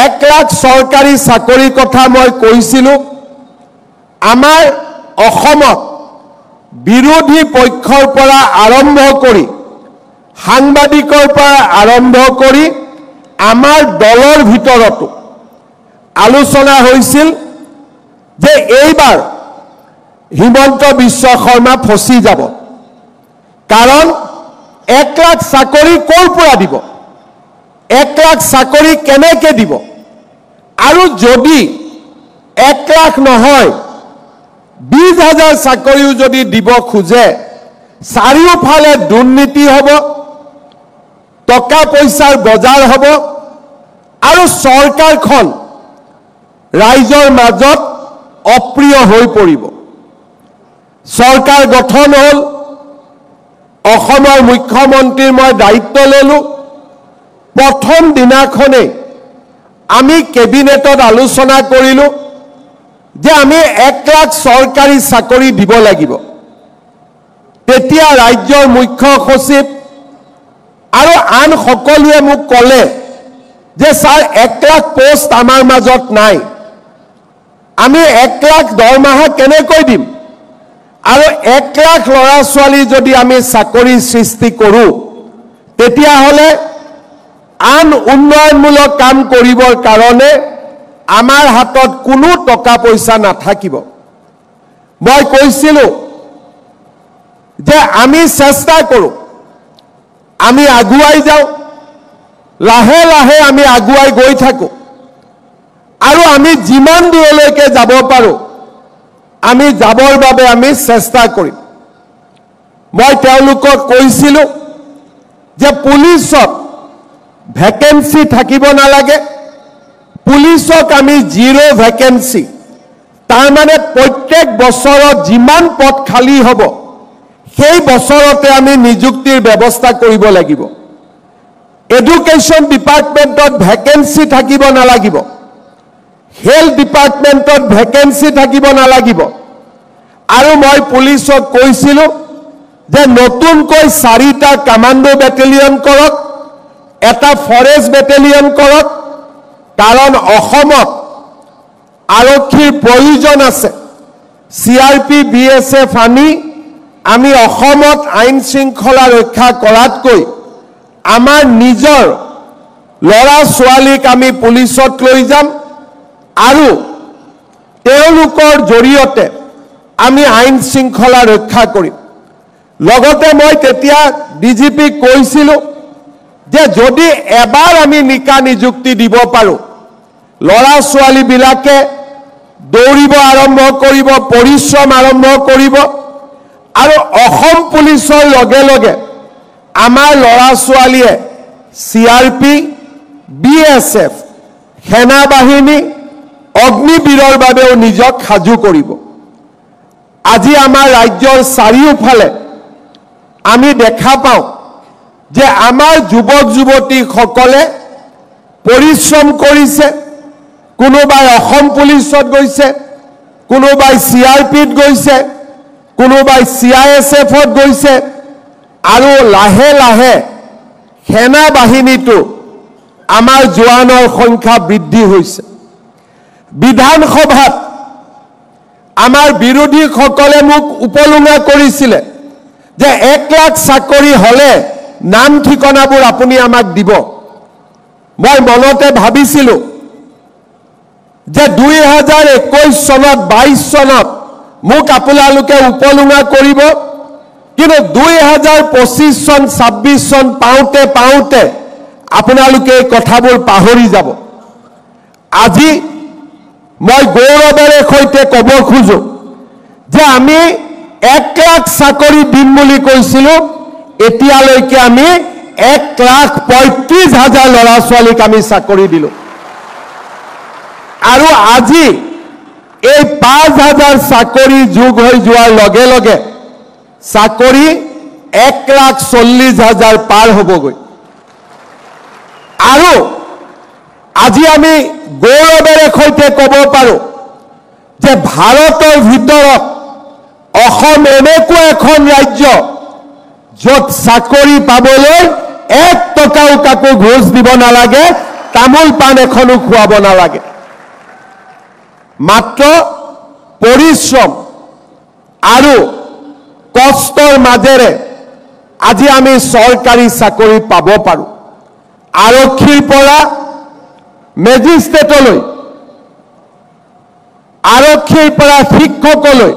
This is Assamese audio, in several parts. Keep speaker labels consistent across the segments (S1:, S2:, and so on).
S1: 1 লাখ চৰকাৰী চাকৰিৰ কথা মই কৈছিলোঁ আমাৰ অসমত বিৰোধী পক্ষৰ পৰা আৰম্ভ কৰি সাংবাদিকৰ পৰা আৰম্ভ কৰি আমাৰ দলৰ ভিতৰতো আলোচনা হৈছিল যে এইবাৰ হিমন্ত বিশ্ব শৰ্মা ফচি যাব কাৰণ 1 লাখ চাকৰি ক'ৰ পৰা দিব 1 লাখ চাকৰি কেনেকৈ দিব আৰু যদি 1 লাখ নহয় 20,000 চাকৰিও যদি দিব খোজে চাৰিওফালে দুৰ্নীতি হ'ব টকা পইচাৰ বজাৰ হ'ব আৰু চৰকাৰখন ৰাইজৰ মাজত অপ্ৰিয় হৈ পৰিব চৰকাৰ গঠন হ'ল অসমৰ মুখ্যমন্ত্ৰীৰ মই দায়িত্ব ললোঁ প্ৰথম দিনাখনে আমি কেবিনেটত আলোচনা কৰিলোঁ যে আমি 1 লাখ চৰকাৰী চাকৰি দিব লাগিব তেতিয়া ৰাজ্যৰ মুখ্য সচিব আৰু আন সকলোৱে মোক ক'লে যে স্যাৰ 1 লাখ পোষ্ট আমাৰ মাজত নাই আমি 1 লাখ দৰমহা কেনেকৈ দিম আৰু 1 লাখ ল'ৰা ছোৱালী যদি আমি চাকৰি সৃষ্টি কৰোঁ তেতিয়া হলে আন উন্নয়নমূলক কাম কৰিবৰ কাৰণে আমাৰ হাতত কোনো টকা পইচা নাথাকিব মই কৈছিলোঁ যে আমি চেষ্টা কৰোঁ আমি আগুৱাই যাওঁ লাহে লাহে আমি আগুৱাই গৈ থাকোঁ আৰু আমি যিমান দূৰলৈকে যাব পাৰোঁ আমি যাবৰ বাবে আমি চেষ্টা কৰিম মই তেওঁলোকক কৈছিলোঁ যে পুলিচত ভ্যাকেন্সি থাকিব নালাগে পুলিচক আমি জিৰো ভ্যাকেন্সি তাৰ মানে প্ৰত্যেক বছৰত যিমান পদ খালী হ'ব সেই বছৰতে আমি নিযুক্তিৰ ব্যৱস্থা কৰিব লাগিব এডুকেশ্যন ডিপাৰ্টমেণ্টত ভ্যাকেন্সি থাকিব নালাগিব হেলথ ডিপাৰ্টমেণ্টত ভ্যাকেন্সি থাকিব নালাগিব আৰু মই পুলিচক কৈছিলোঁ যে নতুনকৈ 4টা কমাণ্ডো বেটেলিয়ন কৰক এটা ফৰেষ্ট বেটেলিয়ন কৰক কাৰণ অসমত আৰক্ষীৰ প্ৰয়োজন আছে চিআৰপি বিএছএফ আমি অসমত আইন শৃংখলা ৰক্ষা কৰাতকৈ আমাৰ নিজৰ ল'ৰা ছোৱালীক আমি পুলিচত লৈ যাম আৰু তেওঁলোকৰ জৰিয়তে আমি আইন শৃংখলা ৰক্ষা কৰিম লগতে মই তেতিয়া ডিজিপি কৈছিলোঁ যে যদি এবাৰ আমি নিকা নিযুক্তি দিব পাৰোঁ ল'ৰা ছোৱালীবিলাকে দৌৰিব আৰম্ভ কৰিব পৰিশ্ৰম আৰম্ভ কৰিব আৰু অসম পুলিচৰ লগে লগে আমাৰ ল'ৰা ছোৱালীয়ে চিআৰপি বিএছএফ সেনা বাহিনী অগ্নিবীৰৰ বাবেও নিজক সাজু কৰিব আজি আমাৰ ৰাজ্যৰ চাৰিওফালে আমি দেখা পাওঁ যে আমাৰ যুৱক যুৱতীসকলে পৰিশ্ৰম কৰিছে কোনোবাই অসম পুলিচত গৈছে কোনোবাই চিআৰপিত গৈছে কোনোবাই চিআইএছএফত গৈছে আৰু লাহে লাহে সেনা বাহিনীটো আমাৰ জোৱানৰ সংখ্যা বৃদ্ধি হৈছে বিধানসভাত আমাৰ বিৰোধীসকলে মোক উপলুঙা কৰিছিলে যে 1 লাখ চাকৰি হলে নাম ঠিকনাবোৰ আপুনি আমাক দিব মই মনতে ভাবিছিলোঁ যে 2021 চনত 22 চনত মোক আপোনালোকে উপলুঙা কৰিব কিন্তু 2025 চন 26 চন পাওঁতে পাওঁতে আপোনালোকে এই কথাবোৰ পাহৰি যাব আজি মই গৌৰৱেৰে সৈতে ক'ব খোজো যে আমি 1 লাখ চাকৰি দিম বুলি কৈছিলোঁ এতিয়ালৈকে আমি 1,35,000 ল'ৰা ছোৱালীক আমি চাকৰি দিলোঁ আৰু আজি এই 5,000 চাকৰি যোগ হৈ যোৱাৰ লগে লগে চাকৰি 1,40,000 পাৰ হ'বগৈ আৰু আজি আমি গৌৰৱেৰে সৈতে ক'ব পাৰোঁ যে ভাৰতৰ ভিতৰত অসম এনেকুৱা এখন ৰাজ্য য'ত চাকৰি পাবলৈ 1 টকাও কাকো ঘোষ দিব নালাগে তামোল পাণ এখনো খুৱাব নালাগে মাত্ৰ পৰিশ্ৰম আৰু কষ্টৰ মাজেৰে আজি আমি চৰকাৰী চাকৰি পাব পাৰোঁ আৰক্ষীৰ পৰা মেজিষ্ট্ৰেটলৈ আৰক্ষীৰ পৰা শিক্ষকলৈ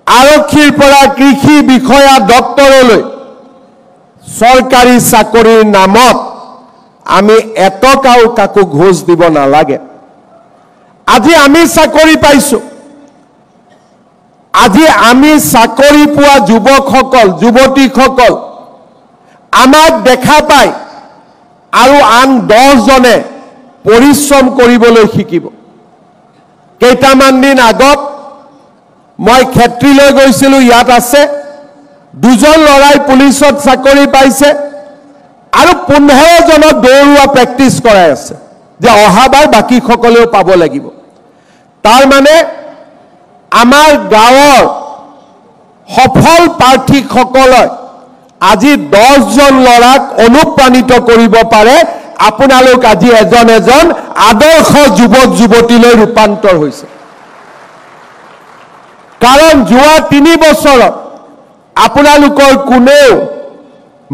S1: আৰক্ষীৰ পৰা কৃষি বিষয়া ডক্টৰলৈ চৰকাৰী চাকৰিৰ নামত আমি এটকাও কাকো ঘোষ দিব নালাগে আজি আমি চাকৰি পাইছো আজি আমি চাকৰি পোৱা যুৱকসকল যুৱতীসকল আমাক দেখা পায় আৰু আন 10 জনে পৰিশ্ৰম কৰিবলৈ শিকিব কেইটামান দিন আগত মই ক্ষেত্ৰীলৈ গৈছিলোঁ ইয়াত আছে 2 জন লৰাই পুলিচত চাকৰি পাইছে আৰু 15 জনক দৌৰুৱা প্ৰেক্টিছ কৰাই আছে যে অহাবাৰ বাকি সকলেও পাব লাগিব তাৰ মানে আমাৰ গাঁৱৰ সফল প্ৰাৰ্থীসকলে আজি 10 জন লৰাক অনুপ্ৰাণিত কৰিব পাৰে আপোনালোক আজি এজন এজন আদৰ্শ যুৱক যুৱতীলৈ ৰূপান্তৰ হৈছে কাৰণ যোৱা 3 বছৰত আপোনালোকৰ কোনেও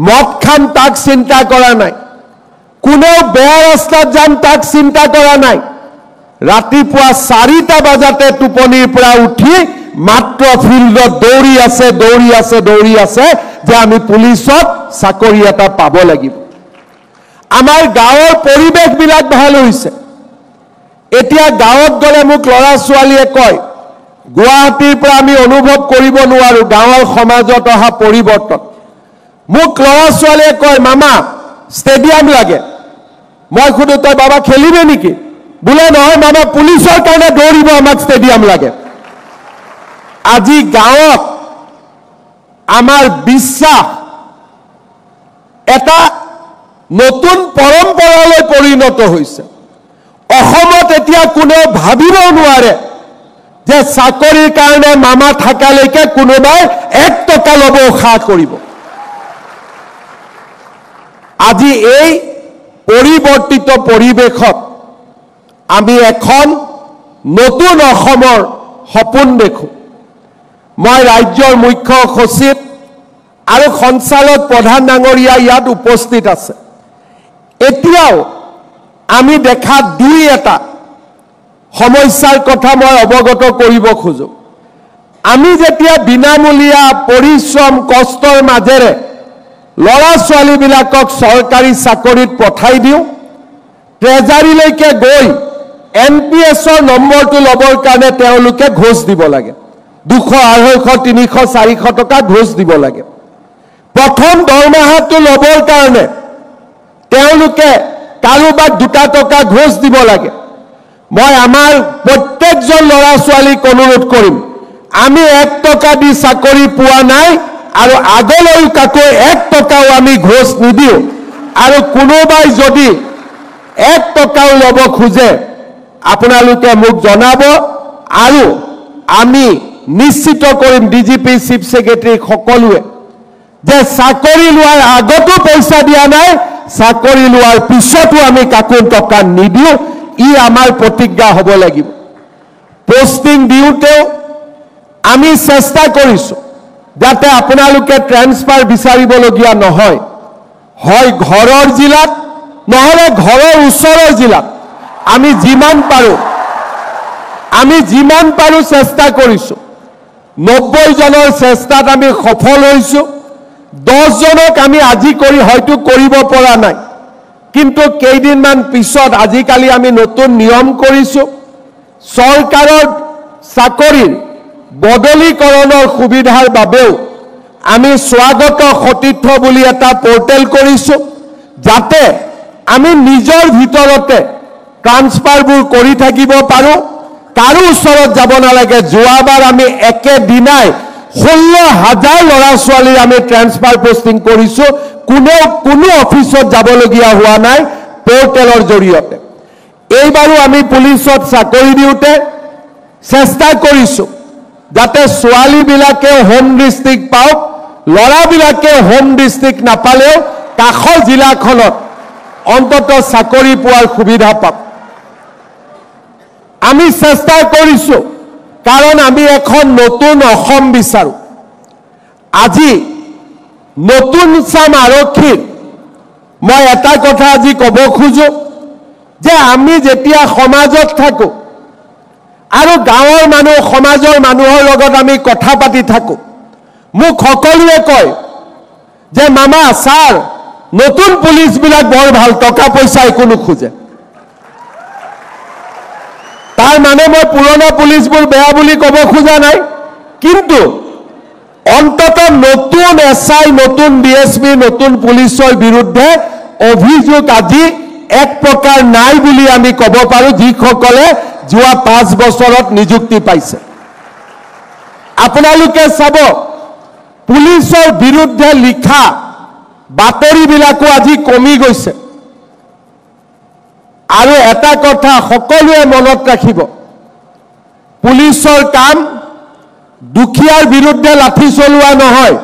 S1: মদ খাম তাক চিন্তা কৰা নাই কোনেও বেয়া ৰাস্তাত যাম তাক চিন্তা কৰা নাই ৰাতিপুৱা 4টা বজাতে টোপনিৰ পৰা উঠি মাত্ৰ ফিল্ডত দৌৰি আছে যে আমি পুলিচত চাকৰি এটা পাব লাগিব আমাৰ গাঁৱৰ পৰিবেশবিলাক ভাল হৈছে এতিয়া গাঁৱত গলে মোক লৰা ছোৱালীয়ে কয় গুৱাহাটীৰ পৰা আমি অনুভৱ কৰিব নোৱাৰো গাঁৱৰ সমাজত অহা পৰিৱৰ্তন মোক লৰা ছোৱালীয়ে কয় মামা ষ্টেডিয়াম লাগে মই খুদু তই বাবা খেলিবে নেকি বুলে নহয় মামা পুলিচৰ কাৰণে দৌৰিব আমাক ষ্টেডিয়াম লাগে আজি গাঁৱত আমাৰ বিশ্বাস এটা নতুন পৰম্পৰালৈ পৰিণত হৈছে অসমত এতিয়া কোনেও ভাবিব নোৱাৰে যে চাকৰিৰ কাৰণে মামা থাকালৈকে কোনোবাই 1 টকা ল'ব আশা কৰিব আজি এই পৰিৱৰ্তিত পৰিৱেশত আমি এখন নতুন অসমৰ সপোন দেখো মই ৰাজ্যৰ মুখ্য সচিব আৰু সঞ্চালক প্ৰধান ডাঙৰীয়া ইয়াত উপস্থিত আছে এতিয়াও আমি দেখা দুই এটা সমস্যাৰ কথা মই অৱগত কৰিব খোজো আমি যেতিয়া বিনামূলীয়া পৰিশ্ৰম কষ্টৰ মাজেৰে লৰা ছোৱালীবিলাকক চৰকাৰী চাকৰিত পঠাই দিওঁ ট্ৰেজাৰীলৈকে গৈ এনপিএছৰ নম্বৰটো ল'বৰ কাৰণে তেওঁলোকে ঘোষ দিব লাগে 200 250 300 400 টকা ঘোষ দিব লাগে প্ৰথম দৰমহাটো ল'বৰ কাৰণে তেওঁলোকে কাৰোবাক 2 টকা ঘোষ দিব লাগে মই আমাৰ প্ৰত্যেকজন লৰা ছোৱালীক অনুৰোধ কৰিম আমি 1 টকা দি চাকৰি পোৱা নাই আৰু আগলৈ কাকো 1 টকাও আমি ঘোষ নিদিও আৰু কোনোবাই যদি 1 টকাও ল'ব খোজে আপোনালোকে মোক জনাব আৰু আমি নিশ্চিত কৰিম ডিজিপি চিফ সেক্ৰেটাৰী সকলোৱে যে চাকৰি লোৱাৰ আগতো পইচা দিয়া নাই চাকৰি লোৱাৰ পিছতো আমি কাকো টকা নিদিও ই আমাৰ প্ৰতিজ্ঞা হ'ব লাগিব পোষ্টিং দিওঁতেও আমি চেষ্টা কৰিছো যাতে আপোনালোকে ট্ৰান্সফাৰ বিচাৰিবলগীয়া নহয় হয় ঘৰৰ জিলাত নহলে ঘৰৰ ওচৰৰ জিলাত আমি যিমান পাৰো চেষ্টা কৰিছো 90 জনৰ চেষ্টাত আমি সফল হৈছো 10 জনক আমি আজি কৰি হয়তো কৰিব পৰা নাই কিন্তু কেইদিনমান পিছত আজিকালি আমি নতুন নিয়ম কৰিছো চৰকাৰৰ চাকৰিৰ বদলীকৰণৰ সুবিধাৰ বাবেও আমি স্বাগত সতীৰ্থ বুলি এটা পোৰ্টেল কৰিছো যাতে আমি নিজৰ ভিতৰতে ট্ৰান্সফাৰবোৰ কৰি থাকিব পাৰো কাৰো ওচৰত যাব নালাগে যোৱাবাৰ আমি একেদিনাই 16,000 লৰা ছোৱালী আমি ট্ৰান্সফাৰ পোষ্টিং কৰিছো কোনো অফিসত যাবলগীয়া হোৱা নাই পোৰ্টেলৰ জৰিয়তে এইবাৰো আমি পুলিচত চাকৰি দিওঁতে চেষ্টা কৰিছো যাতে ছোৱালীবিলাকে হোম ডিস্ট্ৰিক্ট পাওক লৰাবিলাকে হোম ডিস্ট্ৰিক্ট নাপালেও কাষৰ জিলাখনত অন্তত চাকৰি পোৱাৰ সুবিধা পাওক। আমি চেষ্টা কৰিছোঁ, কাৰণ আমি এখন নতুন অসম বিচাৰোঁ। আজি নতুন চাম আৰক্ষীক মই এটা কথা আজি ক'ব খোজো যে আমি যেতিয়া সমাজত থাকোঁ আৰু গাঁৱৰ মানুহ সমাজৰ মানুহৰ লগত আমি কথা পাতি থাকোঁ, মোক সকলোৱে কয় যে মামা ছাৰ নতুন পুলিচবিলাক বৰ ভাল, টকা পইচা একো নোখোজে। তাৰ মানে মই পুৰণা পুলিচবোৰ বেয়া বুলি ক'ব খোজা নাই, কিন্তু অন্তত নতুন এছআই, নতুন ডিএছপি, নতুন পুলিচৰ বিৰুদ্ধে অভিযোগ আজি এক প্ৰকাৰ নাই বুলি আমি ক'ব পাৰোঁ, যিসকলে যোৱা 5 বছৰত নিযুক্তি পাইছে। আপোনালোকে চাব, পুলিচৰ বিৰুদ্ধে লিখা বাতৰিবিলাকো আজি কমি গৈছে। আৰু এটা কথা সকলোৱে মনত ৰাখিব, পুলিচৰ কাম দুখীয়াৰ বিৰুদ্ধে লাঠি চলোৱা নহয়,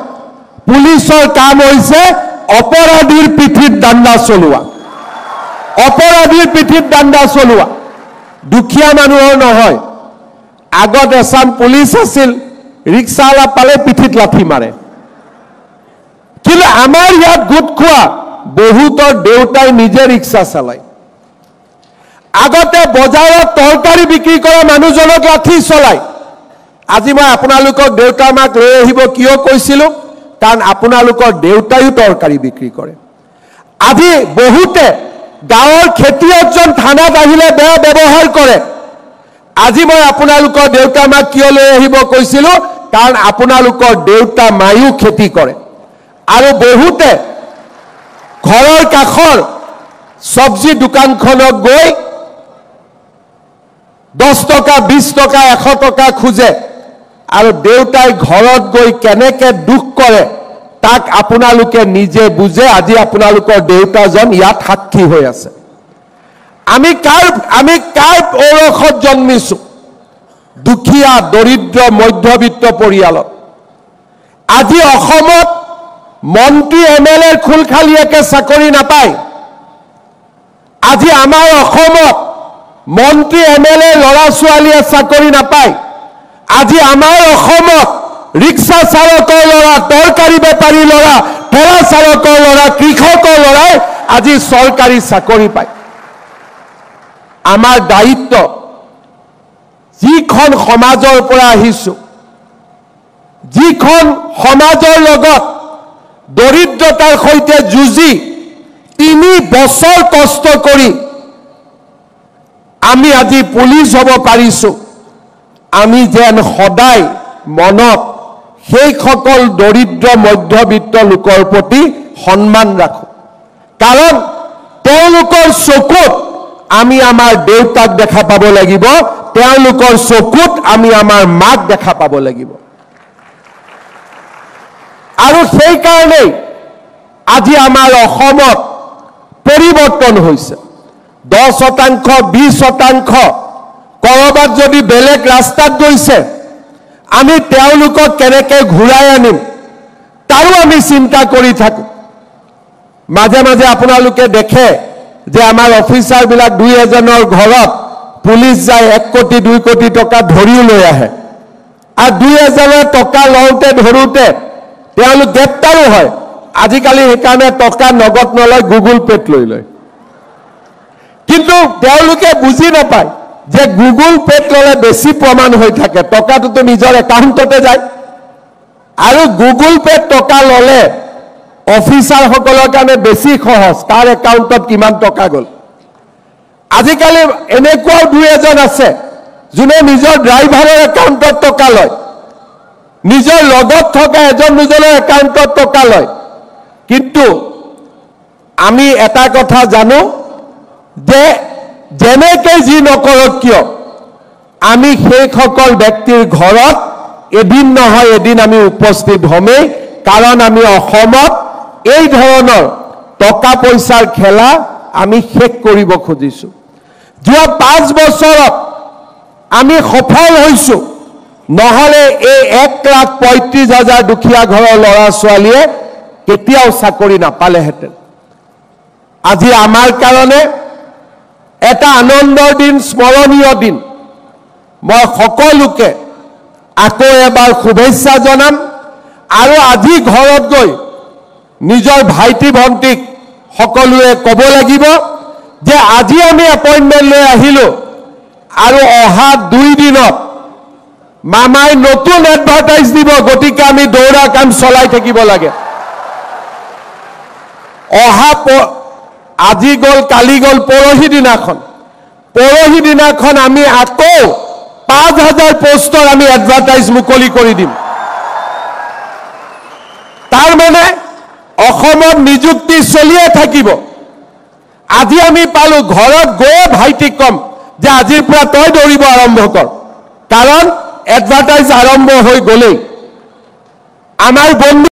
S1: পুলিচৰ কাম হৈছে অপৰাধীৰ পিঠিত দাণ্ডা চলোৱা, অপৰাধীৰ পিঠিত দাণ্ডা চলোৱা, দুখীয়া মানুহৰ নহয়। আগত এছাম পুলিচ আছিল, ৰিক্সাৱালা পালে পিঠিত লাঠি মাৰে, কিন্তু আমাৰ ইয়াত গোট খোৱা বহুতৰ দেউতাই নিজে ৰিক্সা চলায়। আগতে বজাৰত তৰকাৰী বিক্ৰী কৰা মানুহজনক লাঠি চলায়। আজি মই আপোনালোকক দেউতা মাক লৈ আহিব কিয় কৈছিলোঁ, কাৰণ আপোনালোকৰ দেউতায়ো তৰকাৰী বিক্ৰী কৰে। আজি বহুতে গাঁৱৰ খেতিয়কজন থানাত আহিলে বেয়া ব্যৱহাৰ কৰে। আজি মই আপোনালোকৰ দেউতা মাক কিয় লৈ আহিব কৈছিলোঁ, কাৰণ আপোনালোকৰ দেউতা মায়ো খেতি কৰে। আৰু বহুতে ঘৰৰ কাষৰ চব্জি দোকানখনত গৈ 10 টকা, 20 টকা, 100 টকা খোজে, আৰু দেউতাই ঘৰত গৈ কেনেকে দুখ কৰে তাক আপোনালোকে নিজে বুজে। আজি আপোনালোকৰ দেউতাজন ইয়াত সাক্ষী হৈ আছে। আমি কাৰ ঔৰসত জন্মিছোঁ? দুখীয়া, দৰিদ্ৰ, মধ্যবিত্ত পৰিয়ালত। আজি অসমত মন্ত্ৰী MLA খুলখালিয়াকে চাকৰি নাপায়। আজি আমাৰ অসমত মন্ত্ৰী MLA ল'ৰা ছোৱালীয়ে চাকৰি নাপায়। আজি আমাৰ অসমত ৰিক্সা চালকৰ ল'ৰা, তৰকাৰী বেপাৰী ল'ৰা, ঠেলা চালকৰ ল'ৰা, কৃষকৰ ল'ৰাই আজি চৰকাৰী চাকৰি পায়। আমাৰ দায়িত্ব, যিখন সমাজৰ পৰা আহিছোঁ, যিখন সমাজৰ লগত দৰিদ্ৰতাৰ সৈতে যুঁজি 3 বছৰ কষ্ট কৰি আমি আজি পুলিচ হ'ব পাৰিছোঁ, আমি যেন সদায় মনত সেইসকল দৰিদ্ৰ মধ্যবিত্ত লোকৰ প্ৰতি সন্মান ৰাখোঁ। কাৰণ তেওঁলোকৰ চকুত আমি আমাৰ দেউতাক দেখা পাব লাগিব, তেওঁলোকৰ চকুত আমি আমাৰ মাক দেখা পাব লাগিব। আৰু সেইকাৰণেই আজি আমাৰ অসমত পৰিৱৰ্তন হৈছে। 10%, 20%, কৰবাত যদি বেলেগ ৰাস্তাত গৈছে, আমি তেওঁলোকক কেনেকৈ ঘূৰাই আনিম তাৰো আমি চিন্তা কৰি থাকোঁ। মাজে মাজে আপোনালোকে দেখে যে আমাৰ অফিচাৰবিলাক 2-এজনৰ ঘৰত পুলিচ যায় 1 কোটি 2 কোটি টকা ধৰিও লৈ আহে, আৰু 2-এজনে টকা লওঁতে ধৰোঁতে তেওঁলোক গ্ৰেপ্তাৰো হয়। আজিকালি সেইকাৰণে টকা নগদ নলয়, গুগল পে'ত লৈ লয়। কিন্তু তেওঁলোকে বুজি নাপায় যে গুগল পে'ত ল'লে বেছি প্ৰমাণ হৈ থাকে, টকাটোতো নিজৰ একাউণ্টতে যায়। আৰু গুগল পে'ত টকা ল'লে অফিচাৰসকলৰ কাৰণে বেছি সহজ, তাৰ একাউণ্টত কিমান টকা গ'ল। আজিকালি এনেকুৱাও 2-এজন আছে যোনে নিজৰ ড্ৰাইভাৰৰ একাউণ্টত টকা লয়, নিজৰ লগত থকা এজন দুজনৰ একাউণ্টত টকা লয়। কিন্তু আমি এটা কথা জানো যে যেনেকৈ যি নকৰক কিয়, আমি সেইসকল ব্যক্তিৰ ঘৰত এদিন নহয় এদিন আমি উপস্থিত হ'মেই। কাৰণ আমি অসমত এই ধৰণৰ টকা পইচাৰ খেলা আমি শেষ কৰিব খুজিছোঁ। যোৱা 5 বছৰত আমি সফল হৈছোঁ, নহ'লে এই 1,35,000 দুখীয়া ঘৰৰ ল'ৰা ছোৱালীয়ে কেতিয়াও চাকৰি নাপালেহেঁতেন। আজি আমাৰ কাৰণে এটা আনন্দৰ দিন, স্মৰণীয় দিন। মই সকলোকে আকৌ এবাৰ শুভেচ্ছা জনাম আৰু আজি ঘৰত গৈ নিজৰ ভাইটি ভণ্টিক সকলোৱে ক'ব লাগিব যে আজি আমি এপইণ্টমেণ্ট লৈ আহিলোঁ আৰু অহা 2 দিনত মামাই নতুন এডভাৰটাইজ দিব, গতিকে আমি দৌৰা কাম চলাই থাকিব লাগে। আজি গ'ল, কালি গ'ল, পৰহি দিনাখন আমি আকৌ 5,000 পোষ্টৰ আমি এডভাৰটাইজ মুকলি কৰি দিম। তাৰ মানে অসমত নিযুক্তি চলিয়ে থাকিব। আজি আমি পালো, ঘৰত গৈয়ে ভাইটিক কম যে আজিৰ পৰা তই দৌৰিব আৰম্ভ কৰ, কাৰণ এডভাৰটাইজ আৰম্ভ হৈ গ'লেই। আমাৰ বন্ধু